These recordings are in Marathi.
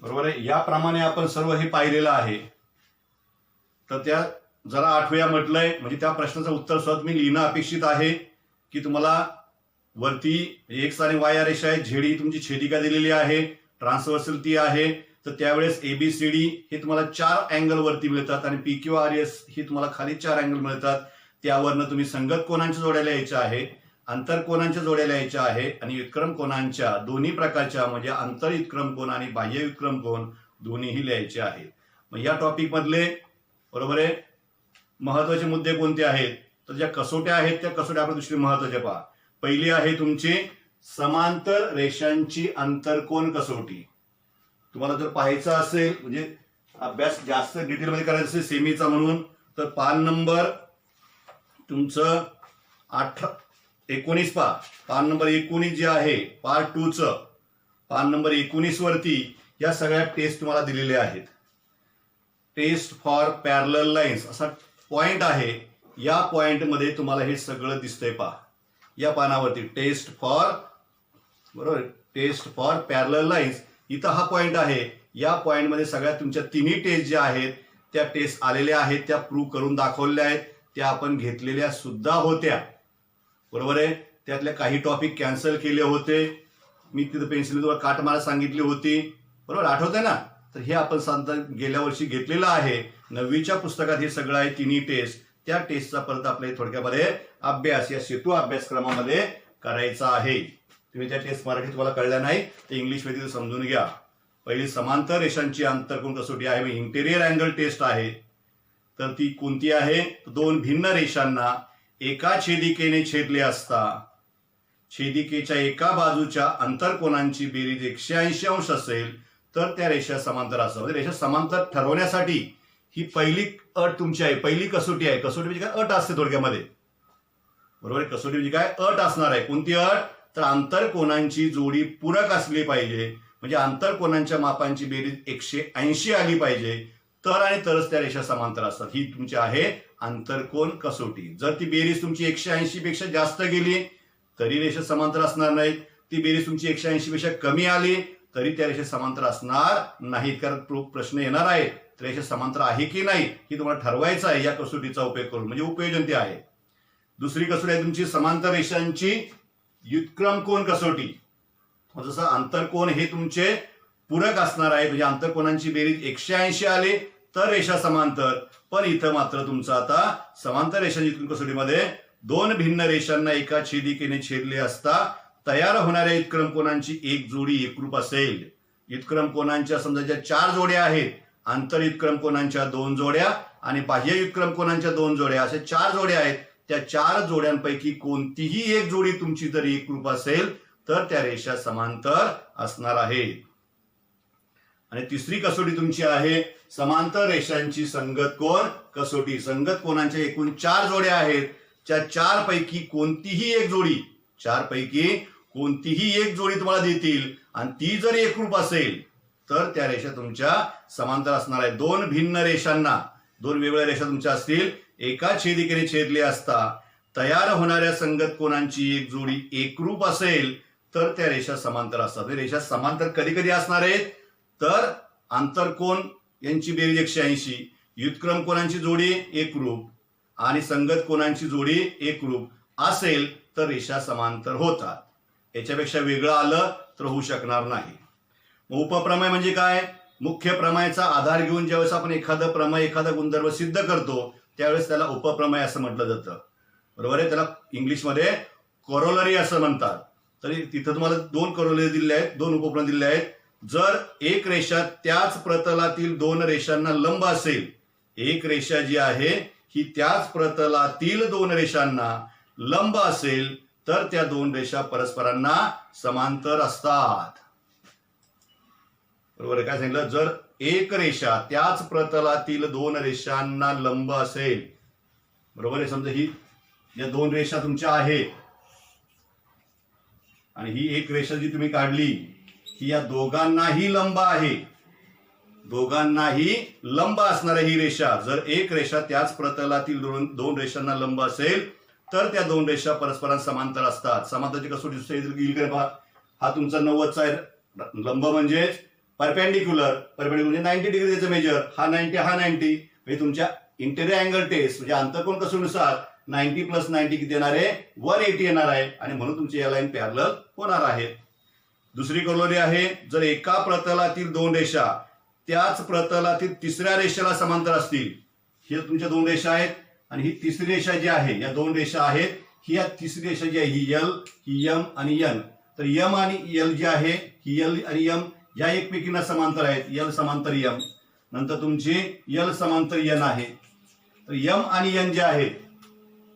बरोबर आहे. याप्रमाणे आपण सर्व हे पाहिलेलं आहे. तर त्या जरा आठवूया म्हटलंय, म्हणजे त्या प्रश्नाचं उत्तर सुद्धा मी लिहिणं अपेक्षित आहे की तुम्हाला वरती एक्स आणि वाय रेषा आहे, झेड ही तुमची छेदिका दिलेली आहे, ट्रान्सव्हर्सल ती आहे. तर त्यावेळेस एबीसीडी हे तुम्हाला 4 अँगल वरती मिळतात आणि पी क्यू आर एस ही तुम्हाला खाली 4 अँगल मिळतात. त्यावरनं तुम्ही संगत कोनांच्या जोड्या लिहायच्या आहे, अंतर कोनांच्या जोड्या लिहायच्या आहे आणि व्युत्क्रम कोनांच्या दोन्ही प्रकारच्या म्हणजे आंतर व्युत्क्रम कोन आणि बाह्य व्युत्क्रम कोन दोन्हीही लिहायचे आहेत. मग या टॉपिक मधले बरोबर आहे महत्वाचे मुद्दे कोणते आहेत, तर ज्या कसोट्या आहेत त्या कसोट्या आपण दुसरी महत्वाच्या पहा. पहिली आहे तुमची समांतर रेषांची आंतरकोन कसोटी. तुम्हाला जर पाहायचं असेल म्हणजे अभ्यास जास्त डिटेलमध्ये करायचा असेल सेमीचा म्हणून, तर पान नंबर तुमचं 19 पहा. पान नंबर 19 जे आहे पार्ट 2 चं पान नंबर 19 वरती या सगळ्या टेस्ट तुम्हाला दिलेल्या आहेत. टेस्ट फॉर पॅरलल लाईन्स असा पॉइंट आहे. या पॉइंटमध्ये तुम्हाला हे सगळं दिसतंय पहा. या पानावरती टेस्ट फॉर बरोबर टेस्ट फॉर पॅरलल लाईन्स इथं हा पॉइंट आहे. या पॉइंटमध्ये सगळ्या तुमच्या तिन्ही टेस्ट ज्या आहेत त्या टेस्ट आलेल्या आहेत, त्या प्रूव्ह करून दाखवलेल्या आहेत, त्या आपण घेतलेल्या सुद्धा होत्या. बरोबर आहे. त्यातल्या काही टॉपिक कॅन्सल केले होते. मी तिथं पेन्सिल तुम्हाला काट मारा सांगितली होती. बरोबर आठवतंय ना. तर हे आपण साधारण गेल्या वर्षी घेतलेलं आहे. 9वीच्या पुस्तकात हे सगळं आहे तिन्ही टेस्ट. त्या टेस्टचा परत आपल्या थोडक्यामध्ये अभ्यास या सेतू अभ्यासक्रमामध्ये करायचा आहे. तुम्ही त्या टेस्ट मराठी तुम्हाला कळल्या नाही तर इंग्लिश मध्ये समजून घ्या. पहिली समांतर रेषांची आंतरकोन कसोटी आहे, इंटेरियर अँगल टेस्ट आहे. तर ती कोणती आहे, 2 भिन्न रेषांना एका छेदिकेने छेदले असता छेदिकेच्या एका बाजूच्या आंतरकोनांची बेरीज 180 अंश असेल तर त्या रेषा समांतर असतात. म्हणजे रेषा समांतर ठरवण्यासाठी ही पहिली अट तुमची आहे, पहिली कसोटी आहे. कसोटी म्हणजे काय, अट असते थोडक्यामध्ये. बरोबर. कसोटी म्हणजे काय, अट असणार आहे. कोणती अट, तर आंतरकोनांची जोडी पूरक असली पाहिजे. म्हणजे आंतरकोनांच्या मापांची बेरीज 180 आली पाहिजे तर आणि तरच त्या रेषा समांतर असतात. ही तुमची आहे आंतरकोन कसोटी. जर ती बेरीज तुमची 180 पेक्षा जास्त गेली तरी रेषा समांतर असणार नाहीत. ती बेरीज तुमची 180 पेक्षा कमी आली तरी त्या रेषा समांतर असणार नाहीत. कारण प्रश्न येणार आहे रेषा समांतर आहे की नाही ही तुम्हाला ठरवायचं आहे या कसोटीचा उपयोग करून. म्हणजे उपयोजन ते आहे. दुसरी कसोटी आहे तुमची समांतर रेषांची व्युत्क्रम कोन कसोटी. जसं आंतरकोन हे तुमचे पूरक असणार आहे म्हणजे आंतरकोनांची बेरीज 180 आली तर रेषा समांतर. पण इथं मात्र तुमचं आता समांतर रेषांची व्युत्क्रम कसोटीमध्ये 2 भिन्न रेषांना एका छेदिकेने छेदले असता तयार होणाऱ्या व्युत्क्रम कोनांची एक जोडी एकरूप असेल. व्युत्क्रम कोनांच्या समजा ज्या 4 जोड्या आहेत, आंतर व्युत्क्रम कोनांच्या 2 जोड्या आणि बाह्य व्युत्क्रम कोनांच्या 2 जोड्या, अशा 4 जोड्या आहेत. त्या 4 जोड्यांपैकी कोणतीही एक जोडी तुमची जर एकरूप असेल तर त्या रेषा समांतर असणार आहेत. आणि तिसरी कसोटी तुमची आहे समांतर रेषांची संगत कोन कसोटी. संगत कोनांच्या एकूण 4 जोड्या आहेत. त्या 4 पैकी कोणतीही एक जोडी, 4 पैकी कोणतीही एक जोडी तुम्हाला देतील आणि ती जर एकरूप असेल तर त्या रेषा तुमच्या समांतर असणार आहे. 2 भिन्न रेषांना, 2 वेगवेगळ्या रेषा तुमच्या असतील, एका छेदिकेने छेदले असता तयार होणाऱ्या संगत कोनांची एक जोडी एकरूप असेल तर त्या रेषा समांतर असतात. रेषा समांतर कधी कधी असणार आहेत, तर आंतरकोन यांची बेरीज 180, व्युत्क्रम कोनांची जोडी एकरूप आणि संगत कोनांची जोडी एकरूप असेल तर रेषा समांतर होतात. याच्यापेक्षा वेगळं आलं तर होऊ शकणार नाही. उपप्रमेय म्हणजे काय, मुख्य प्रमेयाचा आधार घेऊन ज्यावेळेस आपण एखादं प्रमेय, एखादा गुणधर्म सिद्ध करतो त्यावेळेस त्याला उपप्रमेय असं म्हटलं जातं. बरोबर आहे. त्याला इंग्लिशमध्ये कोरोलरी असं म्हणतात. तरी तिथं तुम्हाला 2 कोरोलरी दिले आहेत, 2 उपप्रमेय दिले आहेत. जर एक रेषा त्याच प्रतलातील 2 रेषांना लंब असेल, एक रेषा जी आहे ही त्याच प्रतलातील 2 रेषांना लंब असेल तर त्या 2 रेषा परस्परांना समांतर असतात. बरोबर आहे. काय सांगितलं, जर एक रेषा त्याच प्रतलातील 2 रेषांना लंब असेल, बरोबर आहे. समजा ही या 2 रेषा तुमच्या आहेत आणि ही एक रेषा जी तुम्ही काढली ही या दोघांनाही लंब आहे, दोघांनाही लंब असणारी ही रेषा, जर एक रेषा त्याच प्रतलातील 2 रेषांना लंब असेल तर त्या 2 रेषा परस्परांना समांतर असतात. समांतरची कसोटी येईल का? हा तुमचा 90चा आहे लंब म्हणजे परपेंडिक्युलर म्हणजे 90 डिग्री त्याचं मेजर, हा 90 हा 90, म्हणजे तुमच्या इंटेरियर अँगल टेस्ट म्हणजे अंतःकोन कसोटीनुसार 90 प्लस 90 किती येणार आहे, 180 येणार आहे, आणि म्हणून तुमची या लाईन पॅरलल होणार आहेत. दुसरी कॉलोनी आहे, जर एका प्रतलातील दोन रेषा त्याच प्रतलातील तिसऱ्या रेषेला समांतर असतील, ही तुमच्या दोन रेषा आहेत आणि ही तिसरी रेषा जी आहे, या दोन रेषा आहेत, ही या तिसरी रेषा जी आहे ही एल, ही एम आणि एन. तर एम आणि एल जी आहे, ही एल आणि एम या एकमेकींना समांतर आहेत, एल समांतर एम, नंतर तुमची एल समांतर एन आहे. तर एम आणि एन जे आहेत,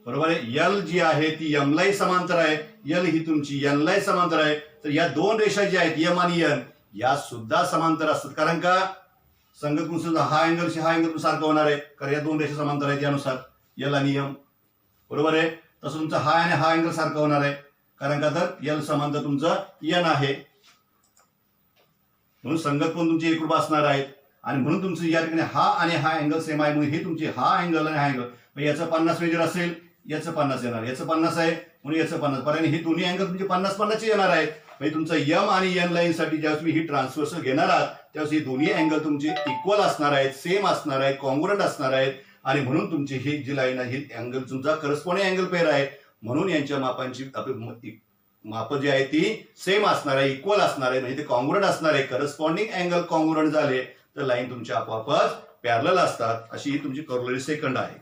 बरोबर आहे, एल जी आहे ती एम लाही समांतर आहे, एल ही तुमची एन लाही समांतर आहे. तर या दोन रेषा ज्या आहेत एम आणि एन या सुद्धा समांतर असतात, कारण का संगत हा अँगल हा अँगल सारखा होणार आहे, कारण या दोन रेषा समांतर आहेत यानुसार एल आणि एम, बरोबर आहे. तसं तुमचा हा आणि हा अँगल सारखा होणार आहे, कारण का तर एल समांतर तुमचं एन आहे, म्हणून संगत पण तुमचे एकरूप असणार आहेत. आणि म्हणून तुमचं या ठिकाणी हा आणि हा अँगल सेम आहे, म्हणून हे तुमचे हा अँगल आणि हा अँगल, याचं 50 मेजर असेल, याचं 50 येणार, याचं 50 आहे म्हणून याचं 50, कारण हे दोन्ही अँगल तुमचे 50-50 येणार आहेत. म्हणजे तुमचं एम आणि एन लाईन साठी ज्यावेळेस तुम्ही ही ट्रान्सव्हर्सल घेणार आहात त्यावेळेस हे दोन्ही अँगल तुमचे इक्वल असणार आहेत, सेम असणार आहेत, कॉन्ग्रुएंट असणार आहेत, आणि म्हणून तुमची ही जी लाईन आहे ही अँगल तुमचा करस्पॉन्डिंग अँगल पेअर आहे, म्हणून यांच्या मापांची माप जी आहे ती सेम असणार आहे, इक्वल असणार आहे, म्हणजे ते कॉन्ग्रुएंट असणार आहे. करस्पॉन्डिंग अँगल कॉन्ग्रुएंट झाले तर लाईन तुमच्या आपोआपच पॅरलल असतात. अशी ही तुमची कॉरोलरी सेकंड आहे.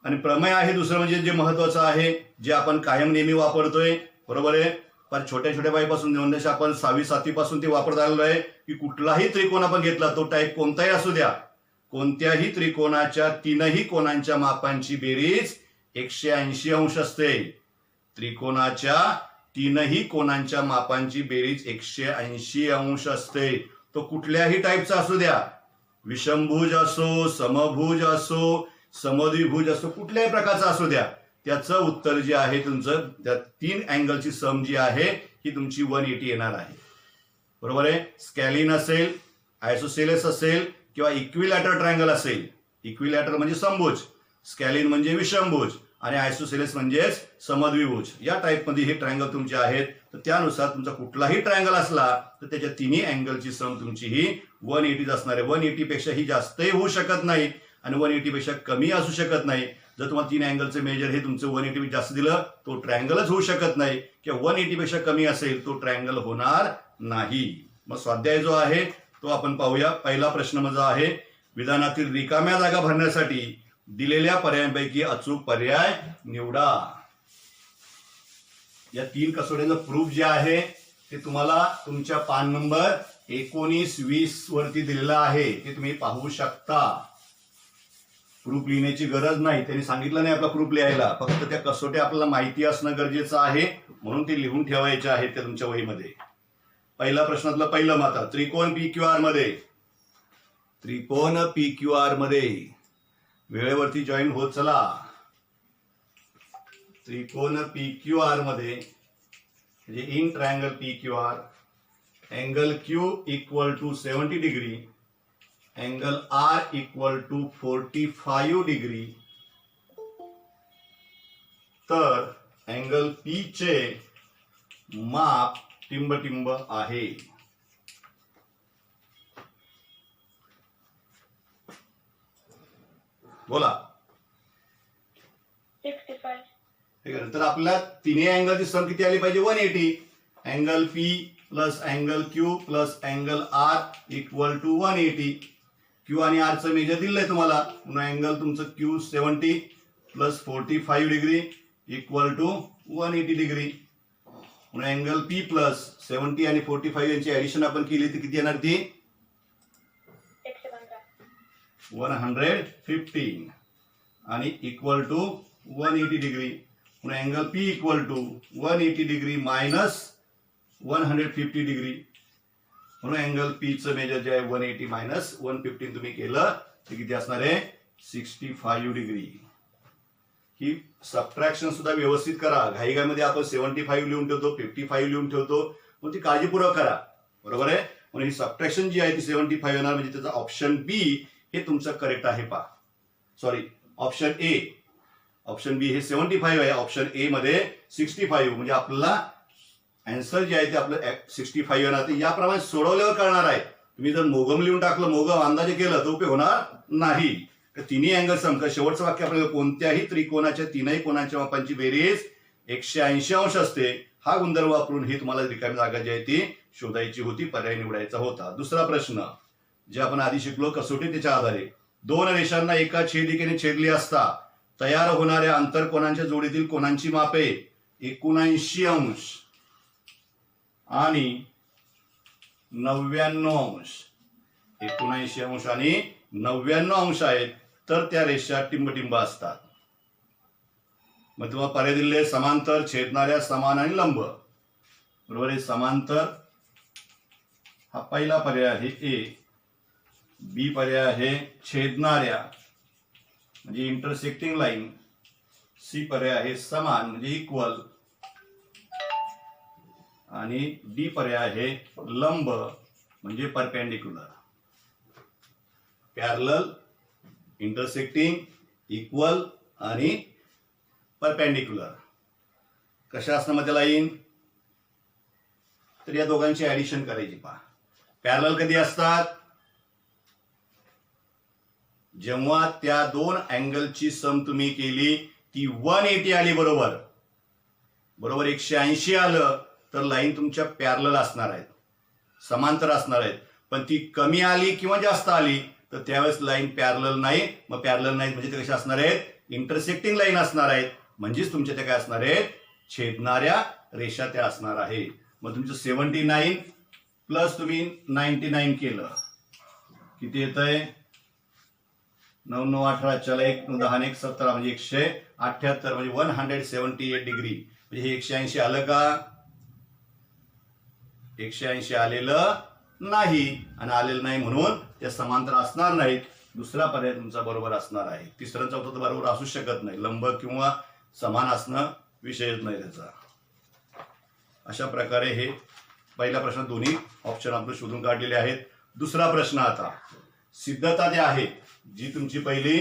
आणि प्रमेय आहे दुसरं म्हणजे जे महत्वाचं आहे, जे आपण कायम नेहमी वापरतोय, बरोबर आहे, पण छोट्या छोट्या बाईपासून म्हणजे आपण 6वी-7वी पासून ते वापरत आलेलो आहे, की कुठलाही त्रिकोण आपण घेतला तो टाईप कोणताही असू द्या, कोणत्याही त्रिकोणाच्या तीनही कोणांच्या मापांची बेरीज 180 अंश असते. त्रिकोणाच्या तीनही कोणांच्या मापांची बेरीज 180 अंश असते. तो कुठल्याही टाईपचा असू द्या, विषमभुज असो, समभुज असो, समद्विभुज असो, कुठल्याही प्रकारचा असू द्या, त्याचं उत्तर जे आहे तुमचं त्या तीन अँगलची सम जी आहे ही तुमची 180 येणार आहे, बरोबर आहे. स्कॅलिन असेल, आयसोसेलेस असेल किंवा इक्विलॅटरल ट्रायंगल असेल, इक्विलॅटरल म्हणजे समभुज, स्कॅलिन म्हणजे विषमभुज आणि आयसोसेलेस म्हणजेच समद्विभुज, या टाईपमध्ये हे ट्रायंगल तुमचे आहेत. तर त्यानुसार तुमचा कुठलाही ट्रायंगल असला तर त्याच्या तिन्ही अँगलची सम तुमची ही 180 असणार आहे. 180 पेक्षा ही जास्तही होऊ शकत नाही आणि 180 पेक्षा कमी असू शकत नाही. जर तुम्हाला तीन अँगलचे मेजर हे तुमचं 180 जास्त दिलं तो ट्रायंगलच होऊ शकत नाही, किंवा 180 पेक्षा कमी असेल तो ट्रायंगल होणार नाही. मग स्वाध्याय जो आहे तो आपण पाहूया. पहिला प्रश्न माझा आहे, विधानातील रिकाम्या जागा भरण्यासाठी दिलेल्या पर्यायांपैकी अचूक पर्याय निवडा. या तीन कसोट्यांचं प्रूफ जे आहे ते तुम्हाला तुमच्या पान नंबर 19-20 वरती दिलेला आहे, ते तुम्ही पाहू शकता. प्रूफ लिहिण्याची गरज नाही, त्यांनी सांगितलं नाही आपला प्रूफ लिहायला, फक्त त्या कसोट्या आपल्याला माहिती असणं गरजेचं आहे, म्हणून ते लिहून ठेवायचे आहेत त्या तुमच्या वहीमध्ये. पहिला प्रश्नातलं पहिलं मात्र, त्रिकोण PQR मध्ये, त्रिकोण PQR मध्ये वेळेवरती जॉईन होत चला. त्रिकोण PQR मध्ये म्हणजे in triangle PQR, angle Q equal to 70 degree, angle R equal to 45 degree, तर अँगल P चे माप टिंब आहे. बोला. 65. ठीक आहे, तर आपल्याला तिन्ही अँगलची सम किती आली पाहिजे, 180. Angle P plus angle Q plus angle R equal to 180. Q आणि R चं मेजर दिलंय तुम्हाला, पुन्हा अँगल तुमचं Q 70 plus 45 degree equal to 180 degree. पुन्हा अँगल P प्लस 70 आणि 45 यांची ऍडिशन आपण केली तर किती येणार, ती 115 आणि इक्वल टू 180 डिग्री. पुन्हा angle P equal to 180 degree minus 150 degree. म्हणून अँगल P चं मेजर जे आहे 180 मायनस 115 तुम्ही केलं तर किती असणार आहे, 65 डिग्री. ही सबट्रॅक्शन सुद्धा व्यवस्थित करा. घाईघाईमध्ये आपण 75 लिहून ठेवतो, 55 लिहून ठेवतो, पण ती काळजीपूर्वक करा, बरोबर आहे. म्हणून ही सबट्रॅक्शन जी आहे ती 75 येणार, म्हणजे त्याचा ऑप्शन बी हे तुमचं करेक्ट आहे. पा सॉरी, ऑप्शन ए, ऑप्शन बी हे 75 आहे, ऑप्शन ए मध्ये 65, म्हणजे आपल्याला आन्सर जे आहे ते आपलं 65 येणार. ते याप्रमाणे सोडवल्यावर कळणार आहे. तुम्ही जर मोगम लिहून टाकलं, मोगम अंदाजे केलं तर उपयोग होणार नाही. तर तिन्ही अँगल सम, शेवटचं वाक्य आपल्याला कोणत्याही त्रिकोणाच्या तीनही कोणाच्या मापांची बेरीज 180 अंश असते. हा गुणधर्म वापरून ही तुम्हाला रिकामी जागा जी आहे ती शोधायची होती, पर्याय निवडायचा होता. दुसरा प्रश्न जे आपण आधी शिकलो कसोटी, त्याच्या आधारे दोन रेषांना एका छेदिकेने छेदली असता तयार होणाऱ्या आंतरकोनांच्या जोडीतील कोनांची मापे 79 अंश आणि 99 अंश. 79 अंश आणि 99 अंश आहेत, तर त्या रेषा टिंबटिंब असतात. मग तुम्हाला पर्याय दिलेले समांतर, छेदणाऱ्या, समान आणि लंब. बरोबर आहे. समांतर हा पहिला पर्याय आहे ए. बी पर्याय आहे छेदणाऱ्या म्हणजे इंटरसेक्टिंग लाईन. सी पर्याय आहे समान म्हणजे इक्वल. आणि डी पर्याय आहे लंब म्हणजे परपेंडिक्युलर. पॅरलल, इंटरसेक्टिंग, इक्वल आणि परपेंडिक्युलर. कशा असणार मध्ये लाईन? तर या दोघांची ऍडिशन करायची. पहा, पॅरलल कधी असतात? जेव्हा त्या दोन अँगलची सम तुम्ही केली ती 180 आली. बरोबर बरोबर 180 आलं तर लाईन तुमच्या पॅरलल असणार आहेत, समांतर असणार आहेत. पण ती कमी आली किंवा जास्त आली तर त्यावेळेस लाईन पॅरलल नाही. मग पॅरलल नाही म्हणजे ते कशा असणार आहेत? इंटरसेक्टिंग लाईन असणार आहेत. म्हणजेच तुमच्या त्या काय असणार आहेत? छेदणाऱ्या रेषा त्या असणार आहे. मग तुमचं 79 प्लस तुम्ही 99 केलं, किती येत आहे? 9 9 18 चला 1 10 1 17 म्हणजे 178 म्हणजे 178 डिग्री. म्हणजे हे 180 आलं का? 180 आलेलं नाही. आणि आलेलं नाही म्हणून त्या समांतर असणार नाहीत. दुसरा पर्याय तुमचा बरोबर असणार आहे. तिसरा चौथा तर बरोबर असू शकत नाही. लंब किंवा समान असणं विषयच नाही त्याचा. अशा प्रकारे हे पहिला प्रश्न दोन्ही ऑप्शन आपण शोधून काढलेले आहेत. दुसरा प्रश्न आता सिद्धता जी आहे, जी तुमची पहिली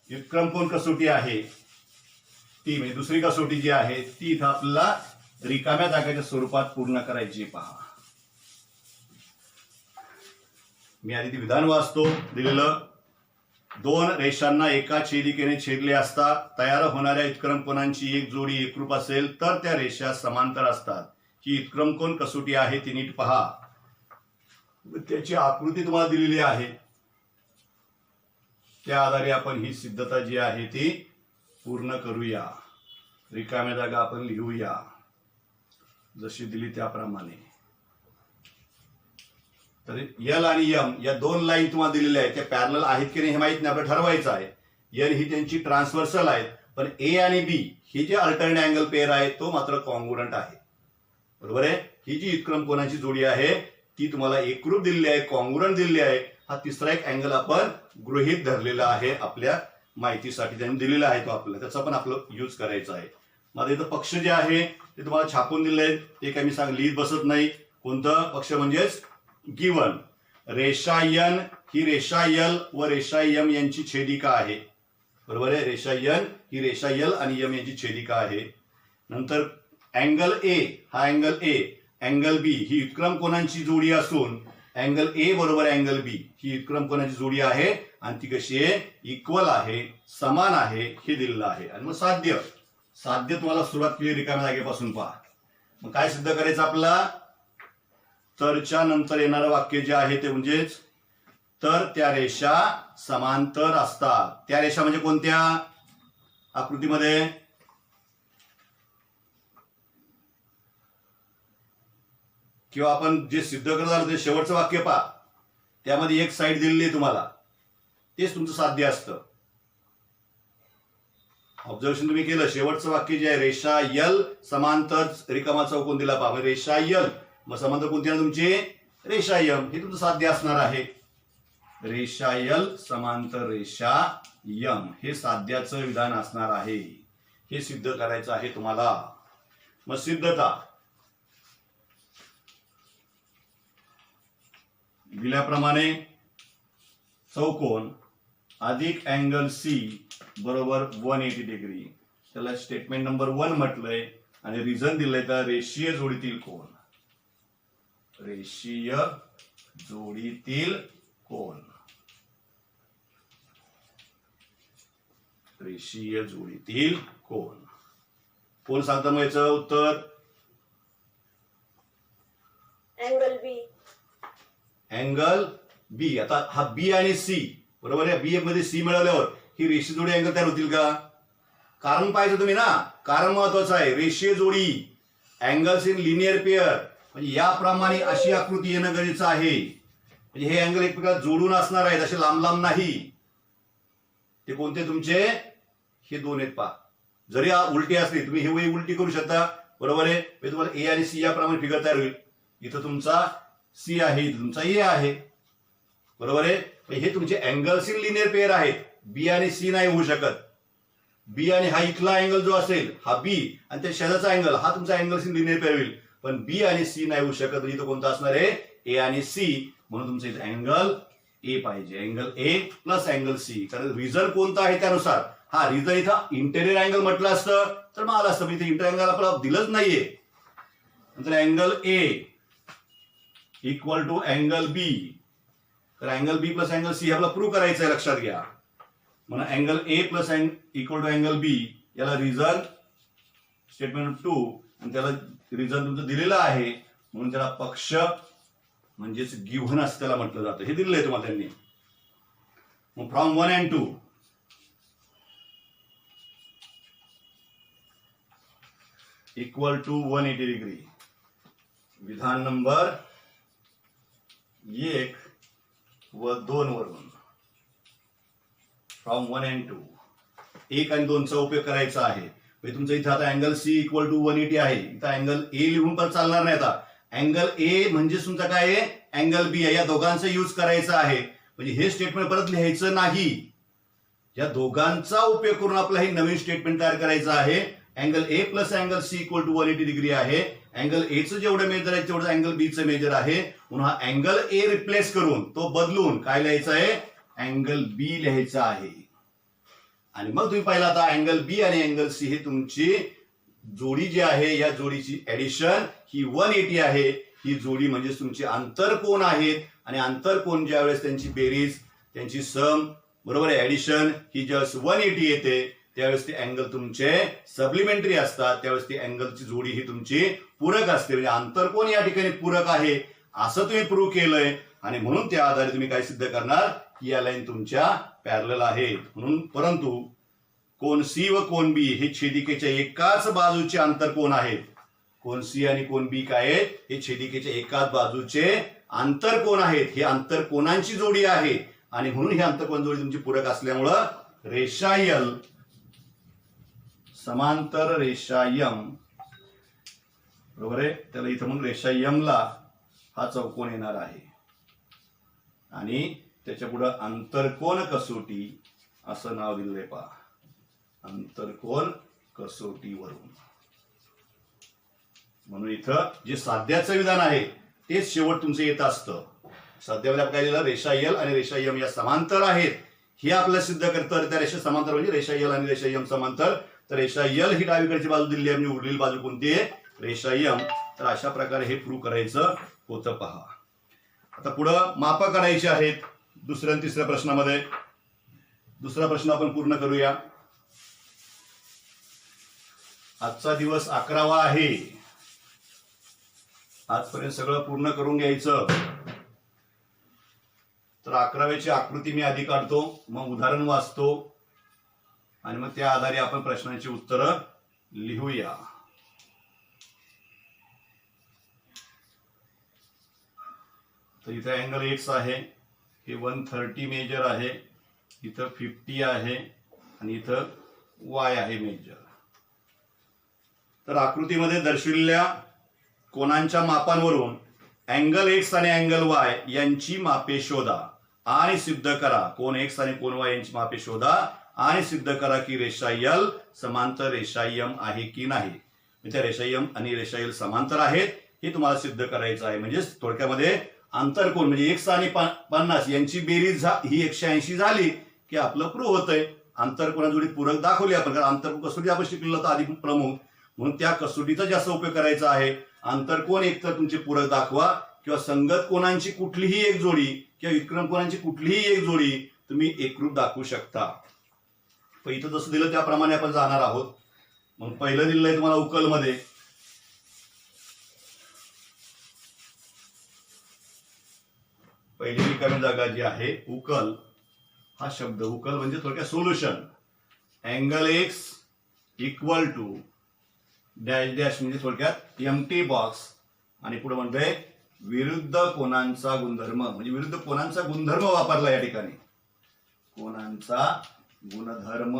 व्युत्क्रमकोन कसोटी आहे ती, म्हणजे दुसरी कसोटी जी आहे ती इथं आपल्याला रिकाम्या जागेच्या स्वरूपात पूर्ण करायची. पहा, मी आधी ते विधान वाचतो दिलेलं. दोन रेषांना एका छेदिकेने छेदले असता तयार होणाऱ्या व्युत्क्रमकोनांची एक जोडी एकरूप असेल तर त्या रेषा समांतर असतात. ही व्युत्क्रमकोन कसोटी आहे ती नीट पहा. त्याची आकृती तुम्हाला दिलेली आहे. त्या आधारे आपण ही सिद्धता जी आहे ती पूर्ण करूया. रिकाम्या जागा आपण लिहूया जशी दिली त्याप्रमाणे. तर एल आणि एम या दोन लाईन तुम्हाला दिलेल्या आहेत, त्या पॅरलल आहेत की नाही हे माहित नाही, आपल्याला ठरवायचं आहे. एल ही त्यांची ट्रान्सव्हर्सल आहेत, पण ए आणि बी ही जे अल्टरनेट अँगल पेअर आहे तो मात्र कॉन्ग्रुएंट आहे. बरोबर आहे. ही जी व्युत्क्रमकोनाची जोडी आहे ती तुम्हाला एकरूप दिलेली आहे, कॉन्ग्रुएंट दिलेली आहे. हा तिसरा एक अँगल आपण गृहीत धरलेला आहे आपल्या माहितीसाठी, त्यांनी दिलेला आहे तो आपल्याला, त्याचा पण आपलं यूज करायचा आहे. माझं इथं पक्ष जे आहे ते तुम्हाला छापून दिले आहेत, ते काही मी लिहित बसत नाही. कोणतं पक्ष? म्हणजेच गिवन रेषा एन ही रेषा यल व रेषा एम यांची छेदिका आहे. बरोबर आहे. रेषा एन ही रेषा यल आणि एम यांची छेदिका आहे. नंतर अँगल ए हा अँगल ए, अँगल बी ही व्युत्क्रमकोनांची जोडी असून अँगल ए बरोबर अँगल बी ही व्युत्क्रमकोनाची जोडी आहे आणि ती कशी आहे? इक्वल आहे, समान आहे हे दिलेलं आहे. आणि मग साध्य तुम्हाला सुरुवात केली रिकाम्या जागेपासून. पहा, मग काय सिद्ध करायचं आपल्याला? तरच्या नंतर येणारं वाक्य जे आहे ते म्हणजेच तर त्या रेषा समांतर असतात. त्या रेषा म्हणजे कोणत्या? आकृतीमध्ये किंवा आपण जे सिद्ध करत आलो ते शेवटचं वाक्य पहा, त्यामध्ये एक साईड दिलेली आहे तुम्हाला, तेच तुमचं साध्य असतं. ऑब्झर्वेशन तुम्ही केलं. शेवटचं वाक्य जे आहे रेषा यल समांतर रिकामा चौकोन दिला. पहा, रेषा यल मग समांतर कोणती ना तुमची? रेषा यम. हे तुमचं साध्य असणार आहे. रेषा यल समांतर रेषा यम हे साध्याचं विधान असणार आहे. हे सिद्ध करायचं आहे तुम्हाला. मग सिद्धता दिल्याप्रमाणे चौकोन अधिक अँगल सी बरोबर 180 डिग्री. त्याला स्टेटमेंट नंबर 1 म्हटलंय. आणि रिझन दिलंय तर रेषीय जोडीतील कोन. रेषीय जोडीतील कोन. रेषीय जोडीतील कोन. कोण सांगता मग याचं उत्तर? अँगल बी. अँगल बी. आता हा बी आणि सी बरोबर आहे. बी मध्ये सी मिळवल्यावर ही रेषीय जोडी अँगल तयार होतील का? कारण पाहिजे तुम्ही ना, कारण महत्वाचं आहे. रेषीय जोडी अँगल्स इन लिनियर पेअर म्हणजे याप्रमाणे अशी आकृती येणं गरजेचं आहे. म्हणजे हे अँगल एकमेकाला जोडून असणार आहेत, असे लांब लांब नाही. ते कोणते तुमचे? हे दोन आहेत पहा. जरी उलटी असली तुम्ही हे वही उलटी करू शकता बरोबर आहे. तुम्हाला ए आणि सी याप्रमाणे फिगर तयार होईल. इथं तुमचा सी आहे, इथं तुमचा ए आहे बरोबर आहे. हे तुमचे अँगल्स इन लिनियर पेअर आहेत. बी आणि सी नाही होऊ शकत. बी आणि हा इथला अँगल जो असेल हा बी आणि त्या शेजारचा अँगल हा तुमचा अँगल्स इन लिनियर पेअर होईल. पण बी आणि सी नाही होऊ शकत. इथं कोणता असणार आहे? ए आणि सी. म्हणून तुमचं इथं अँगल ए पाहिजे. Angle A plus angle C. कारण रिझन कोणता आहे त्यानुसार. हा रिझन इथं इंटेरियर अँगल म्हटलं असतं तर मग आलं असतं. पण इथे इंटेरियर अँगल आपल्याला दिलंच नाहीये. नंतर angle A equal to angle B. तर angle B plus angle C आपल्याला प्रूव्ह करायचं आहे, लक्षात घ्या. म्हणून angle A plus equal to angle B याला रिझन स्टेटमेंट 2 आणि त्याला रिझन तुमचं दिलेलं आहे म्हणून त्याला पक्ष म्हणजेच गिव्हन असं त्याला म्हटलं जातं. हे दिलेलं आहे तुम्हाला त्यांनी. मग from 1 and 2 equal to 180 degree. विधान नंबर 1 व 2 वरून फ्रॉम 1 and 2 1 आणि 2 चा उपयोग करायचा आहे. म्हणजे तुमचं इथं आता अँगल सी इक्वल टू 180 आहे. इथं अँगल ए लिहून पण चालणार नाही. आता अँगल ए म्हणजे तुमचा काय आहे? अँगल बी आहे. या दोघांचा यूज करायचा आहे. म्हणजे हे स्टेटमेंट परत लिहायचं नाही. या दोघांचा उपयोग करून आपल्याला हे नवीन स्टेटमेंट तयार करायचं आहे. Angle A plus angle C equal to 180 degree आहे. अँगल ए चं जेवढं मेजर आहे तेवढं अँगल बी चं मेजर आहे. म्हणून हा अँगल ए रिप्लेस करून तो बदलून काय लिहायचं आहे? अँगल बी लिहायचं आहे. आणि मग तुम्ही पाहिलं आता अँगल बी आणि अँगल सी हे तुमची जोडी जी आहे या जोडीची ऍडिशन ही 180 आहे. ही जोडी म्हणजे तुमची आंतरकोन आहेत आणि आंतरकोन ज्या वेळेस त्यांची बेरीज त्यांची सम बरोबर आहे ऍडिशन ही ज्यावेळेस 180 येते त्यावेळेस ते अँगल तुमचे सप्लिमेंटरी असतात. त्यावेळेस ती अँगलची जोडी ही तुमची पूरक असते. म्हणजे आंतरकोन या ठिकाणी पूरक आहे असं तुम्ही प्रूव्ह केलंय. आणि म्हणून त्या आधारे तुम्ही काय सिद्ध करणार की या लाईन तुमच्या पॅरलल आहेत म्हणून. परंतु कोन सी व कोन बी हे छेदिकेच्या एकाच बाजूचे आंतरकोन आहेत. कोन सी आणि कोन बी काय आहेत? हे छेदिकेच्या एकाच बाजूचे आंतरकोन आहेत. हे आंतरकोनांची जोडी आहे आणि म्हणून ही आंतरकोन जोडी तुमची पूरक असल्यामुळं रेषा यल समांतर रेषा यम बरोबर आहे. त्याला इथं म्हणून रेषा यमला हा चौकोन येणार आहे आणि त्याच्या पुढे आंतरकोन कसोटी असं नाव दिलंय पहा. आंतरकोन कसोटीवरून. म्हणून इथं जे साध्याचं विधान आहे तेच शेवट तुमचं येत असतं. साध्यामध्ये आपण काय लिहिलं? रेषा यल आणि रेषा यम या समांतर आहेत हे आपल्याला सिद्ध करतं. त्या रेषा समांतर म्हणजे रेषा यल आणि रेषा यम समांतर. तर रेषा यल ही डावीकडची बाजू दिली आहे म्हणजे उरलेली बाजू कोणती आहे? रेषा यम. तर अशा प्रकारे हे प्रूव्ह करायचं होतं पहा. आता पुढं माप करायची आहेत दुसऱ्या आणि तिसऱ्या प्रश्नामध्ये. दुसरा प्रश्न आपण पूर्ण करूया. आजचा दिवस 11वा आहे. आजपर्यंत सगळं पूर्ण करून घ्यायचं. तर 11व्याची आकृती मी आधी काढतो मग उदाहरण वाचतो आणि मग त्या आधारे आपण प्रश्नांची उत्तरं लिहूया. तर इथे अँगल एक्स आहे हे 130 मेजर आहे. इथं 50 आहे आणि इथं वाय आहे मेजर. तर आकृतीमध्ये दर्शविलेल्या कोनांच्या मापांवरून अँगल एक्स आणि अँगल वाय यांची मापे शोधा आणि सिद्ध करा. कोन एक्स आणि कोन वाय यांची मापे शोधा आणि सिद्ध करा की रेषा यल समांतर रेषा यम आहे की नाही. त्या रेषा यम आणि रेषा यल समांतर आहेत हे तुम्हाला सिद्ध करायचं आहे. म्हणजे थोडक्यामध्ये आंतरकोन म्हणजे एक्स आणि 50 यांची बेरीज ही 180 झाली की आपलं प्रूव्ह होतंय. आंतरकोना जोडी पूरक दाखवली आपण कारण आंतरकोन कसोटी आपण शिकलेलं होतं आधी प्रमुख. म्हणून त्या कसोटीचा जास्त उपयोग करायचा आहे. आंतरकोन एकतर तुमचे पूरक दाखवा किंवा संगत कोणांची कुठलीही एक जोडी किंवा विक्रम कोणांची कुठलीही एक जोडी तुम्ही एकरूप दाखवू शकता. पण इथं जसं दिलं त्याप्रमाणे आपण जाणार आहोत. मग पहिलं दिलेलं आहे तुम्हाला उकलमध्ये. पहिली रिकामी जागा जी आहे उकल, हा शब्द उकल म्हणजे थोडक्यात solution. Angle X equal to dash dash म्हणजे थोडक्यात एम्प्टी बॉक्स आणि पुढे म्हणतोय विरुद्ध कोणांचा गुणधर्म, म्हणजे विरुद्ध कोणांचा गुणधर्म वापरला या ठिकाणी. कोणांचा गुणधर्म,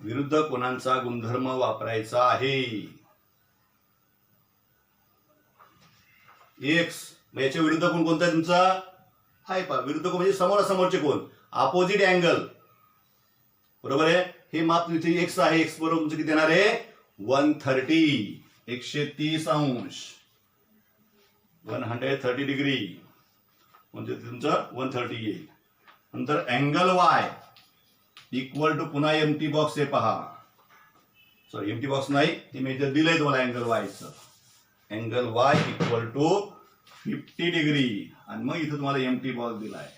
विरुद्ध कोणांचा गुणधर्म वापरायचा आहे. एक्स याच्या विरुद्ध कोण कोणता आहे तुमचा? हाय पा विरुद्ध कोण म्हणजे समोरासमोरचे कोण, अपोजिट अँगल. बरोबर आहे. हे माप इथे एक्स आहे. एक्स बरोबर तुमचं किती येणार आहे? 130, 130 अंश, 130 डिग्री म्हणजे तुमचं 130 येईल. नंतर अँगल वाय इक्वल टू पुन्हा एम्प्टी बॉक्स हे पहा. सॉरी एम्प्टी बॉक्स नाही, हे मेजर दिलंय तुम्हाला अँगल वायचं. Angle Y equal to 50 degree आणि मग इथं तुम्हाला एम्प्टी बॉक्स दिलाय.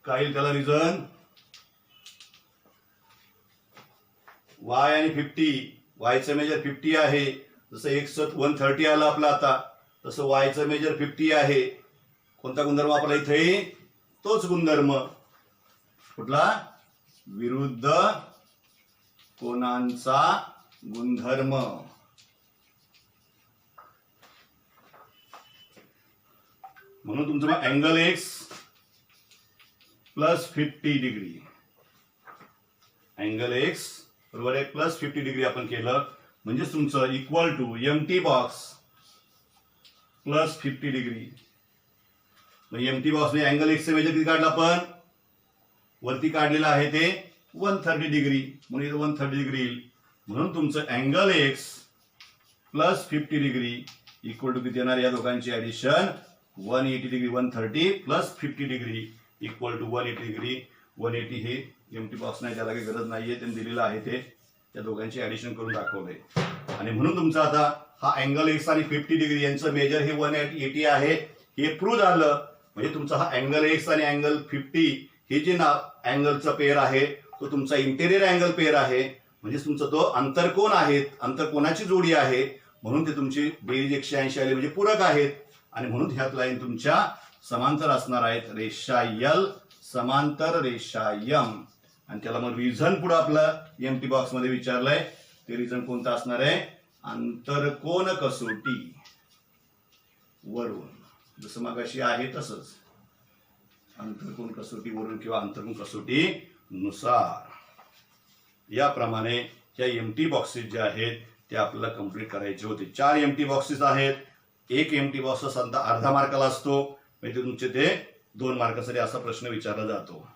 काय त्याला रिझन? वाय आणि 50, वायचं मेजर 50 आहे. जसं एक्स 130 आलं आपलं आता, तसं वायचं मेजर 50 आहे. कोणता गुणधर्म वापरला इथे? तोच गुणधर्म. कुठला? विरुद्ध कोणांचा गुणधर्म. म्हणून तुमचं angle X plus 50 degree, angle X बरोबर आहे प्लस 50 डिग्री आपण केलं म्हणजे तुमचं equal to empty box plus 50 degree. मग एम्प्टी बॉक्सने अँगल एक्सचे मेजर किती काढलं आपण? वरती काढलेलं आहे ते 130 डिग्री, म्हणून इथं 130 डिग्री येईल. म्हणून तुमचं angle X plus 50 degree equal to किती येणार? या दोघांची ऍडिशन 180 डिग्री. 130 plus 50 degree equal to 180 degree. 180 हे एम्प्टी बॉक्स नाही, त्याला काही गरज नाहीये, त्यांनी दिलेलं आहे ते. त्या दोघांची ऍडिशन करून दाखवलंय. आणि म्हणून तुमचं आता हा अँगल एक्स आणि 50 डिग्री यांचं मेजर हे 180 आहे हे प्रूव्ह झालं. म्हणजे तुमचा हा अँगल एक्स आणि अँगल 50 हे जे अँगलचा पेअर आहे तो तुमचा इंटेरियर अँगल पेअर आहे. म्हणजे तुमचा तो आंतरकोन आहेत, आंतरकोनाची जोडी आहे. म्हणून ते तुमची बेरीज 180 आले म्हणजे पूरक आहेत. आणि म्हणून ह्यात लाईन तुमच्या समांतर असणार आहेत. रेषा यल समांतर रेषा यम. आणि त्याला मग रिझन पुढे आपलं एम्प्टी बॉक्स मध्ये विचारलंय. ते रिझन कोणतं असणार आहे? आंतरकोन कसोटी वरून, जसं मगाशी आहे तसंच आंतरकोन कसोटीवरून किंवा आंतरकोन कसोटी नुसार. याप्रमाणे या एम्प्टी बॉक्सेस जे आहेत ते आपल्याला कंप्लीट करायचे होते. 4 एम्प्टी बॉक्सेस आहेत. एक एम्प्टी बॉक्स अर्धा मार्काला असतो, म्हणजे तुमचे ते 2 मार्कासाठी असा प्रश्न विचारला जातो.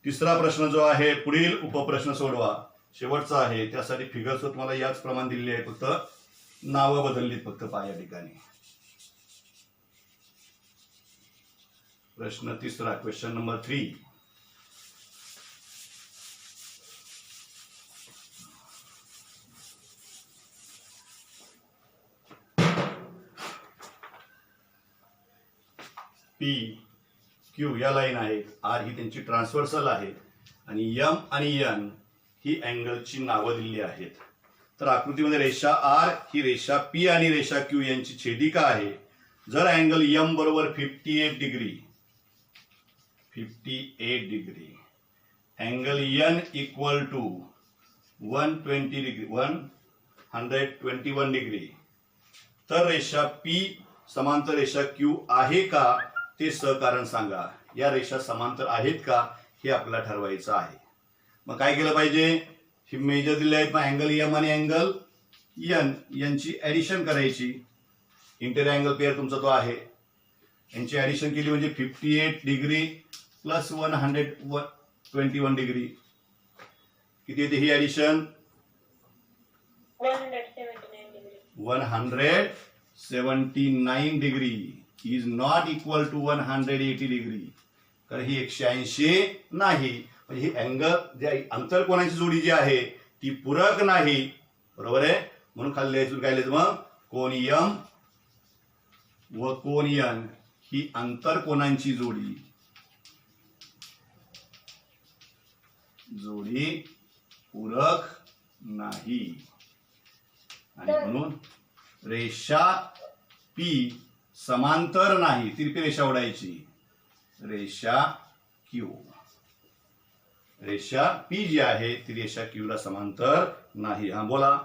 तिसरा प्रश्न जो आहे पुढील उपप्रश्न सोडवा, शेवटचा आहे. त्यासाठी फिगर्स तुम्हाला याच प्रमाणे दिलेली आहे, फक्त नावं बदललीत फक्त पहा या ठिकाणी. प्रश्न तिसरा, क्वेश्चन नंबर 3. पी क्यू या लाईन आहेत. आर ही त्यांची ट्रान्सव्हर्सल आहे आणि एम आणि एन ही अँगलची नावं दिलेली आहेत. तर आकृतीमध्ये रेषा आर ही रेषा पी आणि रेषा क्यू यांची छेदिका आहे. जर अँगल एम बरोबर 58 degree, 58 degree, angle N equal to 120 degree, 121 degree, तर रेषा पी समांतर रेषा क्यू आहे का ते सहकारण सांगा. या रेषा समांतर आहेत का हे आपल्याला ठरवायचं आहे. मग काय केलं पाहिजे? ही मेजर दिले आहेत, मग अँगल एम आणि अँगल एन यांची ऍडिशन करायची. इंटेरियर अँगल पेअर तुमचा तो आहे, यांची ऍडिशन केली म्हणजे 58 डिग्री प्लस 121 डिग्री किती येते ही addition? 179 degree is not equal to 180 degree. तर ही 180 नाही. म्हणजे ही अँगल जे आंतरकोनांची जोडी जी आहे ती पूरक नाही, बरोबर आहे. म्हणून खाली लिहायचं काय लिहायचं मग, कोनियम व कोनियन ही आंतरकोनांची जोडी पूरक नाही, आणि म्हणून रेषा पी समांतर नाही, तिरपी रेषा ओढायची, रेषा क्यू, रेषा पी जी आहे ती रेषा क्यू ला समांतर नाही. हा बोला.